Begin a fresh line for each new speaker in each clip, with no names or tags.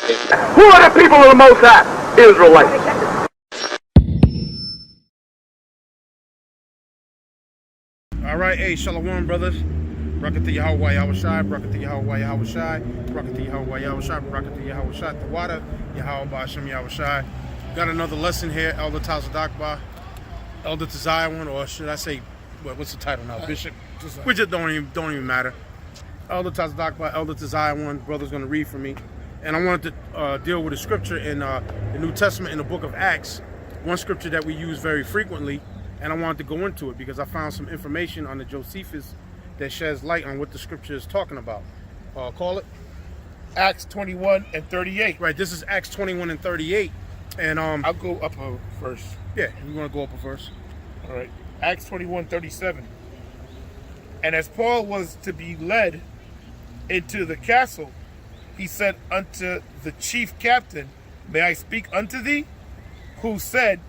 Who are the people of the Most High? Israelites.
All right, hey, Shalom, brothers. Rocket to Yahweh Yahushai, rocket to Yahweh Yahushai, rocket to Yahweh Yahushai, rocket to Yahushai, the water, Yahweh Hashem Yahushai. Got another lesson here, Elder Tazadakba, Elder Tazion, or should I say, what's the title now, Bishop? Which it don't even matter. Elder Tazadakba, Elder Tazion, brother's going to read for me. And I wanted to deal with a scripture in the New Testament in the book of Acts, one scripture that we use very frequently, and I wanted to go into it because I found some information on the Josephus that sheds light on what the scripture is talking about. Call it?
Acts 21 and 38.
Right, this is Acts 21 and 38. And
I'll go up first.
Yeah, you want to go up first?
All right. Acts 21, 37. And as Paul was to be led into the castle, he said unto the chief captain, May I speak unto thee? Who said,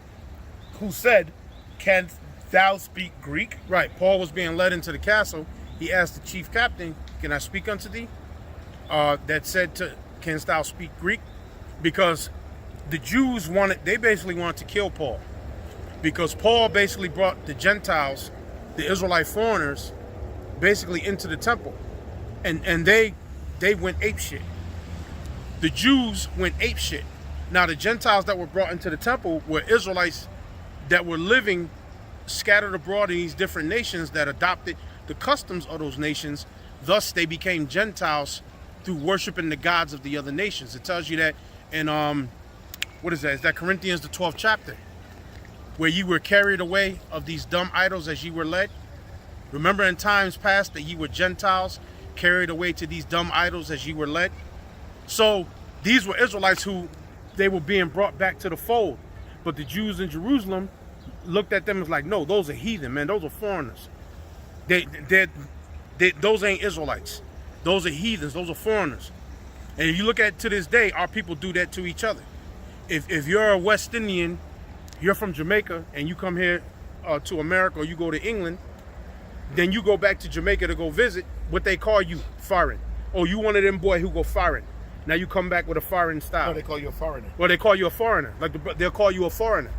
Canst thou speak Greek?
Right, Paul was being led into the castle. He asked the chief captain, Can I speak unto thee? That said to, Canst thou speak Greek? Because the Jews basically wanted to kill Paul. Because Paul basically brought the Gentiles, the Israelite foreigners, basically into the temple. And they went apeshit. The Jews went apeshit. Now the Gentiles that were brought into the temple were Israelites that were living scattered abroad in these different nations that adopted the customs of those nations. Thus they became Gentiles through worshiping the gods of the other nations. It tells you that in what is that? Is that Corinthians the 12th chapter? Where you were carried away of these dumb idols as ye were led. Remember in times past that ye were Gentiles carried away to these dumb idols as ye were led. So these were Israelites who they were being brought back to the fold. But the Jews in Jerusalem looked at them as like, no, those are heathen, man. Those are foreigners. Those ain't Israelites. Those are heathens. Those are foreigners. And if you look at it to this day, our people do that to each other. If you're a West Indian, you're from Jamaica, and you come here to America, or you go to England, then you go back to Jamaica to go visit, what they call you, foreign. Oh, you one of them boy who go foreign. Now you come back with a foreign style.
No, they call you a foreigner.
Well, they call you a foreigner. Like they'll call you a foreigner.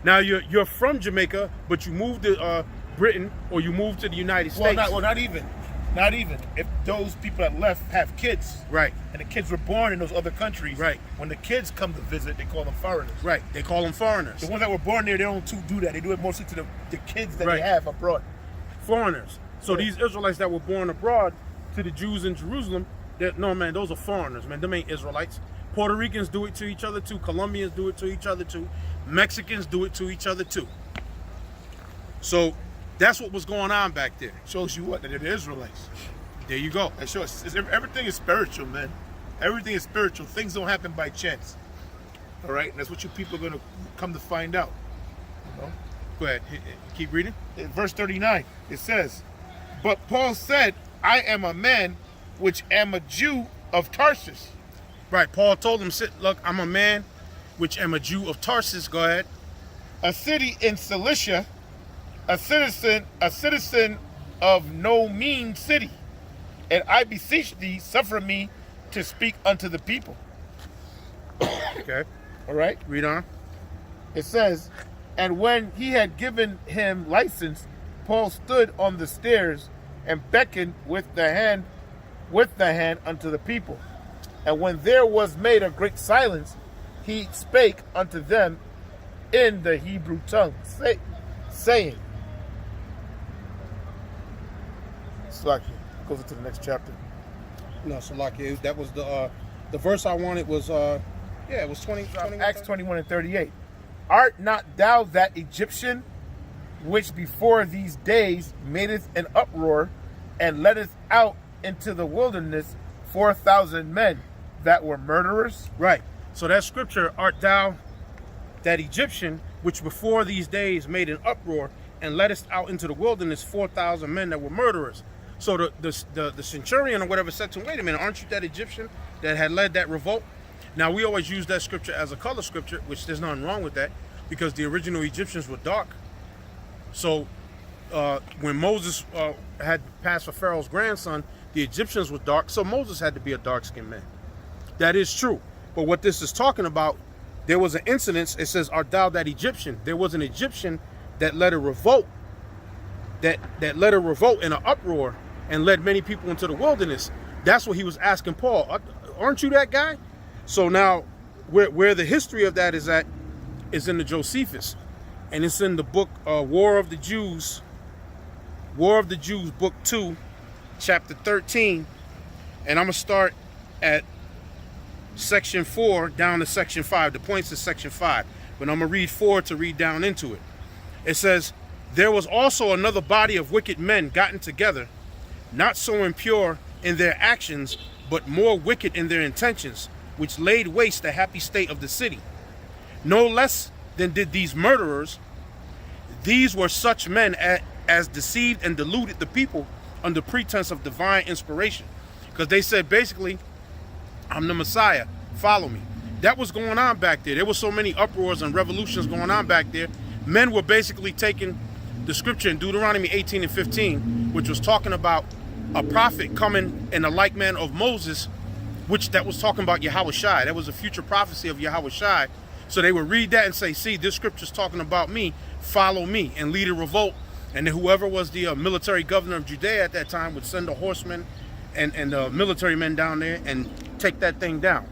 Now you're from Jamaica, but you moved to Britain, or you moved to the United States.
Not even. If those people that left have kids,
right,
and the kids were born in those other countries,
right,
when the kids come to visit, they call them foreigners.
Right, they call them foreigners.
The ones that were born there, they don't do that. They do it mostly to the kids that they have abroad.
Foreigners. So these Israelites that were born abroad, to the Jews in Jerusalem, no, man, those are foreigners, man. Them ain't Israelites. Puerto Ricans do it to each other too. Colombians do it to each other too. Mexicans do it to each other too. So that's what was going on back there.
Shows you what? That they're the Israelites.
There you go.
That shows everything is spiritual, man. Everything is spiritual. Things don't happen by chance. All right? And that's what you people are going to come to find out. You know?
Go ahead. Keep reading.
In verse 39, it says, But Paul said, I am a man which am a Jew of Tarsus.
Right. Paul told him, look, I'm a man which am a Jew of Tarsus. Go ahead.
A city in Cilicia, a citizen of no mean city. And I beseech thee, suffer me to speak unto the people.
Okay.
All right.
Read on.
It says, And when he had given him license, Paul stood on the stairs and beckoned with the hand unto the people. And when there was made a great silence, he spake unto them in the Hebrew tongue, saying, Slacky, goes into the next chapter.
No, Salakia, that was the verse I wanted was it was 20
Acts 21 and 38. Art not thou that Egyptian which before these days madeth an uproar and leddeth out into the wilderness 4,000 men that were murderers?
Right. So that scripture, art thou that Egyptian which before these days made an uproar and leddest out into the wilderness 4,000 men that were murderers. So the centurion or whatever said to him, wait a minute, aren't you that Egyptian that had led that revolt? Now we always use that scripture as a color scripture, which there's nothing wrong with that, because the original Egyptians were dark. So when Moses had passed for Pharaoh's grandson, the Egyptians were dark, so Moses had to be a dark-skinned man. That is true. But what this is talking about, there was an incident. It says, art thou that Egyptian? There was an Egyptian that led a revolt, that led a revolt and an uproar and led many people into the wilderness. That's what he was asking Paul. Aren't you that guy? So now where the history of that is at is in the Josephus. And it's in the book War of the Jews, book 2, chapter 13. And I'm going to start at section 4 down to section 5. The points is section 5. But I'm going to read 4 to read down into it. It says, there was also another body of wicked men gotten together, not so impure in their actions, but more wicked in their intentions, which laid waste the happy state of the city. No less than did these murderers. These were such men as deceived and deluded the people under pretense of divine inspiration. Because they said, basically, I'm the Messiah, follow me. That was going on back there. There were so many uproars and revolutions going on back there. Men were basically taking the scripture in Deuteronomy 18 and 15, which was talking about a prophet coming in the like manner of Moses, which that was talking about Yahushua. That was a future prophecy of Yahushua. So they would read that and say, see, this scripture's talking about me, follow me, and lead a revolt. And then whoever was the military governor of Judea at that time would send the horsemen and military men down there and take that thing down.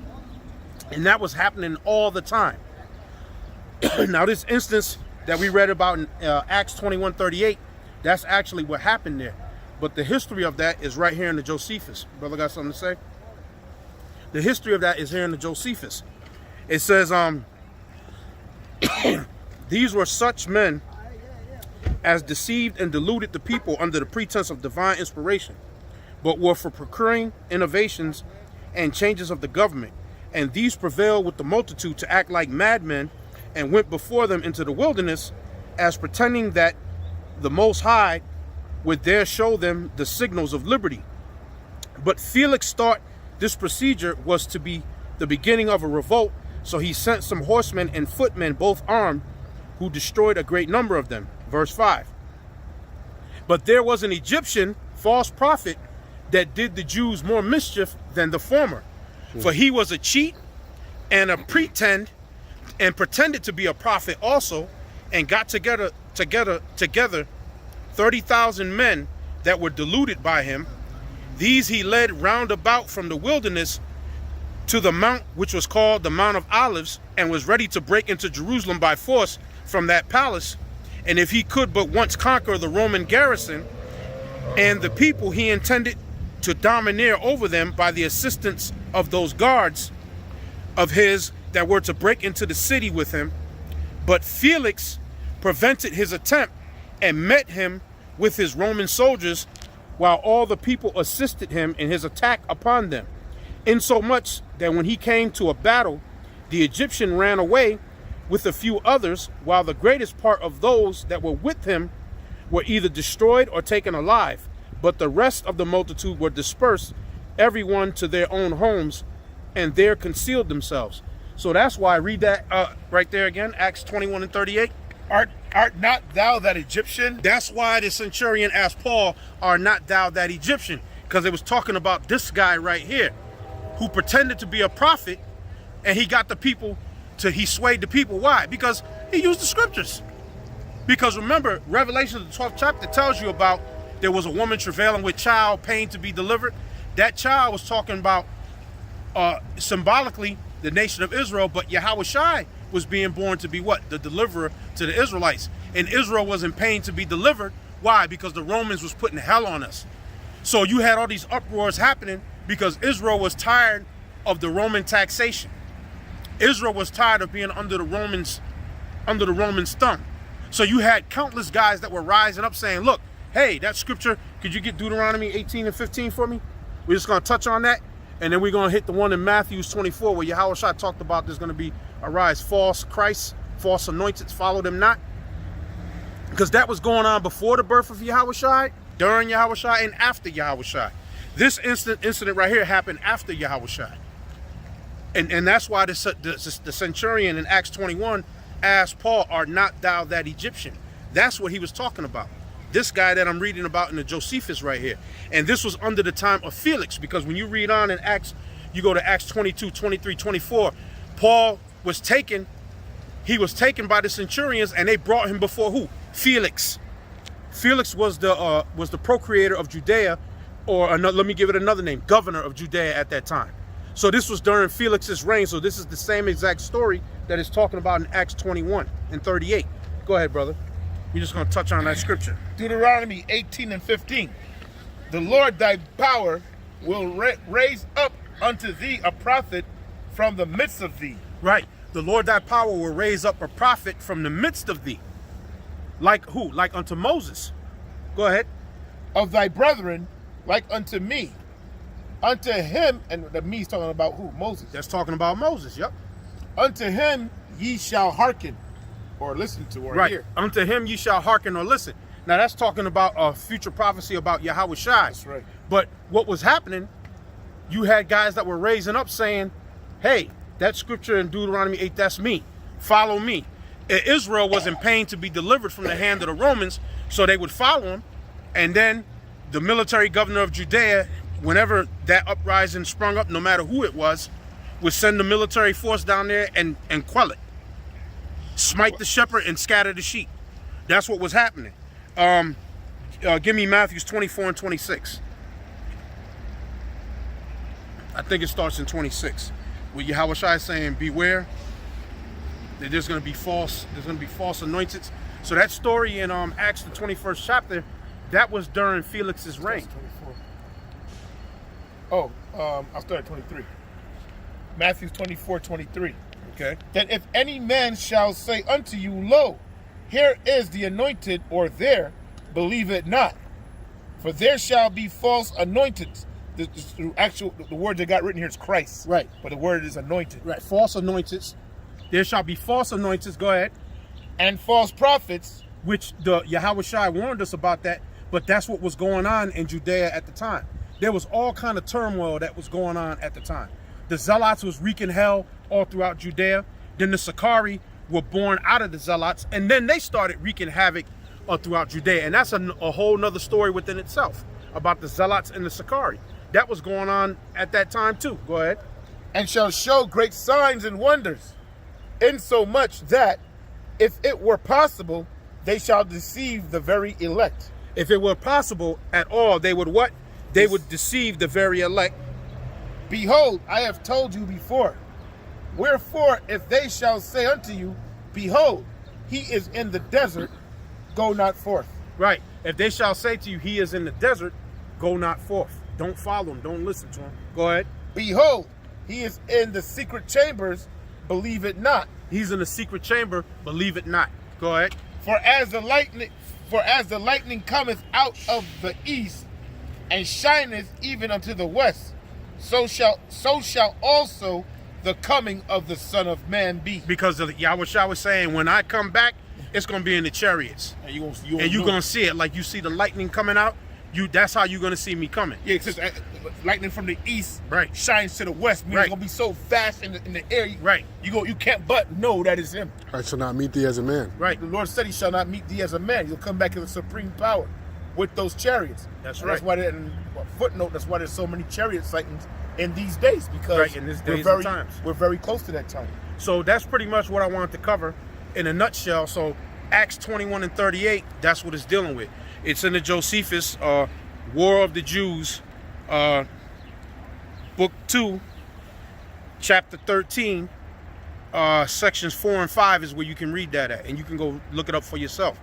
And that was happening all the time. Now this instance that we read about in Acts 21:38, that's actually what happened there. But the history of that is right here in the Josephus. Brother got something to say? The history of that is here in the Josephus. It says, these were such men as deceived and deluded the people under the pretense of divine inspiration, but were for procuring innovations and changes of the government. And these prevailed with the multitude to act like madmen, and went before them into the wilderness, as pretending that the Most High would there show them the signals of liberty. But Felix thought this procedure was to be the beginning of a revolt, so he sent some horsemen and footmen, both armed, who destroyed a great number of them. Verse 5. But there was an Egyptian false prophet that did the Jews more mischief than the former. For he was a cheat and a pretended to be a prophet also, and got together 30,000 men that were deluded by him. These he led round about from the wilderness to the mount which was called the Mount of Olives, and was ready to break into Jerusalem by force from that palace. And if he could but once conquer the Roman garrison and the people, he intended to domineer over them by the assistance of those guards of his that were to break into the city with him. But Felix prevented his attempt and met him with his Roman soldiers, while all the people assisted him in his attack upon them, insomuch that when he came to a battle, the Egyptian ran away with a few others, while the greatest part of those that were with him were either destroyed or taken alive. But the rest of the multitude were dispersed, everyone to their own homes, and there concealed themselves. So that's why I read that right there again, Acts 21 and 38.
Art not thou that Egyptian?
That's why the centurion asked Paul, are not thou that Egyptian? Because it was talking about this guy right here, who pretended to be a prophet, and he got the people he swayed the people. Why? Because he used the scriptures. Because remember, Revelation, the 12th chapter, tells you about there was a woman travailing with child, pain to be delivered. That child was talking about symbolically the nation of Israel, but Yahushua was being born to be what? The deliverer to the Israelites. And Israel was in pain to be delivered. Why? Because the Romans was putting hell on us. So you had all these uproars happening because Israel was tired of the Roman taxation. Israel was tired of being under the Roman thumb. So you had countless guys that were rising up saying, look, hey, that scripture, could you get Deuteronomy 18 and 15 for me? We're just going to touch on that. And then we're going to hit the one in Matthew 24 where Yahushua talked about there's going to be arise false Christ, false anointeds, follow them not. Because that was going on before the birth of Yahushua, during Yahushua, and after Yahushua. This incident right here happened after Yahushua. And that's why the centurion in Acts 21 asked Paul, art not thou that Egyptian? That's what he was talking about. This guy that I'm reading about in the Josephus right here. And this was under the time of Felix, because when you read on in Acts You go to Acts 22, 23, 24. Paul was taken. He was taken by the centurions, and they brought him before who? Felix. Felix was the procreator of Judea, or another, let me give it another name, governor of Judea at that time. So this was during Felix's reign. So this is the same exact story that is talking about in Acts 21 and 38. Go ahead, brother. You're just going to touch on that scripture.
Deuteronomy 18 and 15. The Lord thy power will raise up unto thee a prophet from the midst of thee.
Right. The Lord thy power will raise up a prophet from the midst of thee. Like who? Like unto Moses. Go ahead.
Of thy brethren, like unto me. Unto him, and the me is talking about who? Moses.
That's talking about Moses, yep.
Unto him ye shall hearken, or listen to, or
right.
hear.
Unto him ye shall hearken or listen. Now that's talking about a future prophecy about Yahweh Shai.
That's right.
But what was happening, you had guys that were raising up saying, hey, that scripture in Deuteronomy 8, that's me. Follow me. Israel was in pain to be delivered from the hand of the Romans, so they would follow him. And then the military governor of Judea, whenever that uprising sprung up, no matter who it was, would send the military force down there and quell it. Smite the shepherd and scatter the sheep. That's what was happening. Give me Matthew 24 and 26. I think it starts in 26. Where Yahweh Shai is saying, beware, that there's going to be false anointed. So that story in Acts the 21st chapter, that was during Felix's reign.
24. I'll start at 23. Matthew 24, 23.
Okay.
That if any man shall say unto you, lo, here is the anointed, or there, believe it not. For there shall be false anointed. The word that got written here is Christ.
Right.
But the word is anointed.
Right. False anointed. There shall be false anointed. Go ahead.
And false prophets.
Which the Yahweh Shai warned us about that. But that's what was going on in Judea at the time. There was all kind of turmoil that was going on at the time. The Zealots was wreaking hell all throughout Judea. Then the Sicarii were born out of the Zealots. And then they started wreaking havoc throughout Judea. And that's a whole nother story within itself about the Zealots and the Sicarii. That was going on at that time too. Go ahead.
And shall show great signs and wonders, insomuch that, if it were possible, they shall deceive the very elect.
If it were possible at all, they would what? They would deceive the very elect.
Behold, I have told you before. Wherefore, if they shall say unto you, behold, he is in the desert, go not forth.
Right. If they shall say to you, he is in the desert, go not forth. Don't follow him. Don't listen to him. Go ahead.
Behold, he is in the secret chambers, believe it not.
He's in the secret chamber, believe it not. Go ahead.
For as the lightning cometh out of the east, and shineth even unto the west, so shall also the coming of the Son of Man be.
Because Yahweh Shai was saying, when I come back, it's going to be in the chariots.
And you're
going to see it. Like you see the lightning coming out, that's how you're going to see me coming.
Yeah, because lightning from the east
right.
shines to the west. Meaning
right.
It's going to be so fast in the air.
Right.
You can't but know that is him.
I shall not meet thee as a man.
Right.
The Lord said he shall not meet thee as a man. You'll come back as a supreme power with those chariots.
That's
and
right.
That's why, footnote, that's why there's so many chariot sightings in these days, because
right, in this days and times.
We're very close to that time.
So that's pretty much what I wanted to cover in a nutshell. So Acts 21 and 38, that's what it's dealing with. It's in the Josephus, War of the Jews, book 2, chapter 13, sections 4 and 5 is where you can read that at, and you can go look it up for yourself.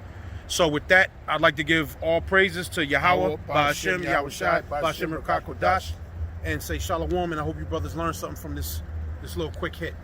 So with that, I'd like to give all praises to Yahweh, Ba'ashem, Yahweh Shai, Ba'ashem Rakakodash, and say shalom, and I hope you brothers learned something from this little quick hit.